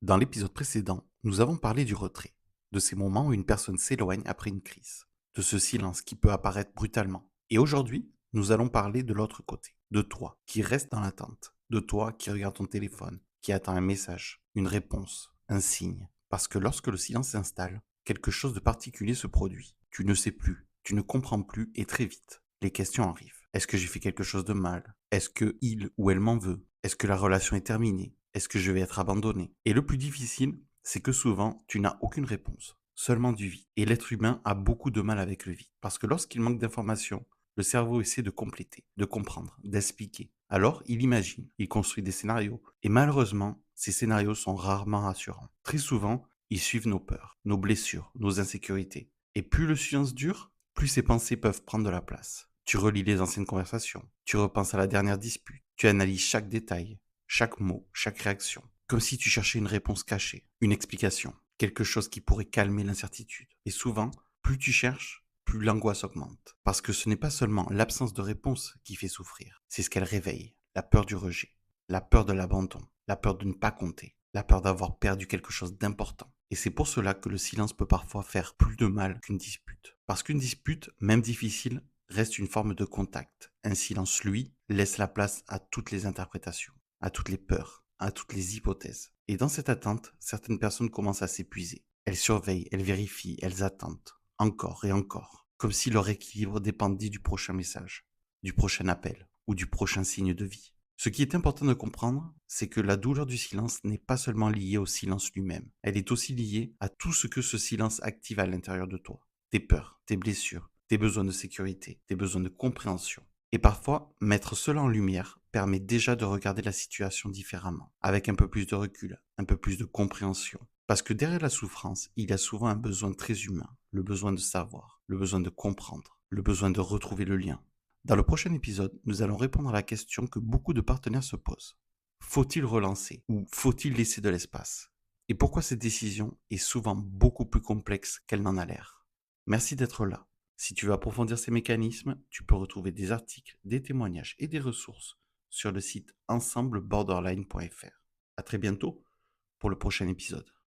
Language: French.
Dans l'épisode précédent, nous avons parlé du retrait, de ces moments où une personne s'éloigne après une crise, de ce silence qui peut apparaître brutalement. Et aujourd'hui, nous allons parler de l'autre côté, de toi qui reste dans l'attente, de toi qui regarde ton téléphone, qui attend un message, une réponse, un signe. Parce que lorsque le silence s'installe, quelque chose de particulier se produit. Tu ne sais plus, tu ne comprends plus et très vite, les questions arrivent. Est-ce que j'ai fait quelque chose de mal? Est-ce que il ou elle m'en veut? Est-ce que la relation est terminée? Est-ce que je vais être abandonné? Et le plus difficile, c'est que souvent, tu n'as aucune réponse, seulement du vide. Et l'être humain a beaucoup de mal avec le vide. Parce que lorsqu'il manque d'informations, le cerveau essaie de compléter, de comprendre, d'expliquer. Alors, il imagine, il construit des scénarios. Et malheureusement, ces scénarios sont rarement rassurants. Très souvent, ils suivent nos peurs, nos blessures, nos insécurités. Et plus le silence dure, plus ces pensées peuvent prendre de la place. Tu relis les anciennes conversations, tu repenses à la dernière dispute, tu analyses chaque détail, chaque mot, chaque réaction, comme si tu cherchais une réponse cachée, une explication, quelque chose qui pourrait calmer l'incertitude. Et souvent, plus tu cherches, plus l'angoisse augmente. Parce que ce n'est pas seulement l'absence de réponse qui fait souffrir, c'est ce qu'elle réveille, la peur du rejet, la peur de l'abandon, la peur de ne pas compter, la peur d'avoir perdu quelque chose d'important. Et c'est pour cela que le silence peut parfois faire plus de mal qu'une dispute. Parce qu'une dispute, même difficile, reste une forme de contact. Un silence, lui, laisse la place à toutes les interprétations, à toutes les peurs, à toutes les hypothèses. Et dans cette attente, certaines personnes commencent à s'épuiser. Elles surveillent, elles vérifient, elles attendent, encore et encore, comme si leur équilibre dépendait du prochain message, du prochain appel ou du prochain signe de vie. Ce qui est important de comprendre, c'est que la douleur du silence n'est pas seulement liée au silence lui-même, elle est aussi liée à tout ce que ce silence active à l'intérieur de toi. Tes peurs, tes blessures, tes besoins de sécurité, tes besoins de compréhension. Et parfois, mettre cela en lumière permet déjà de regarder la situation différemment, avec un peu plus de recul, un peu plus de compréhension. Parce que derrière la souffrance, il y a souvent un besoin très humain, le besoin de savoir, le besoin de comprendre, le besoin de retrouver le lien. Dans le prochain épisode, nous allons répondre à la question que beaucoup de partenaires se posent. Faut-il relancer ou faut-il laisser de l'espace? Et pourquoi cette décision est souvent beaucoup plus complexe qu'elle n'en a l'air. Merci d'être là. Si tu veux approfondir ces mécanismes, tu peux retrouver des articles, des témoignages et des ressources sur le site ensembleborderline.fr. À très bientôt pour le prochain épisode.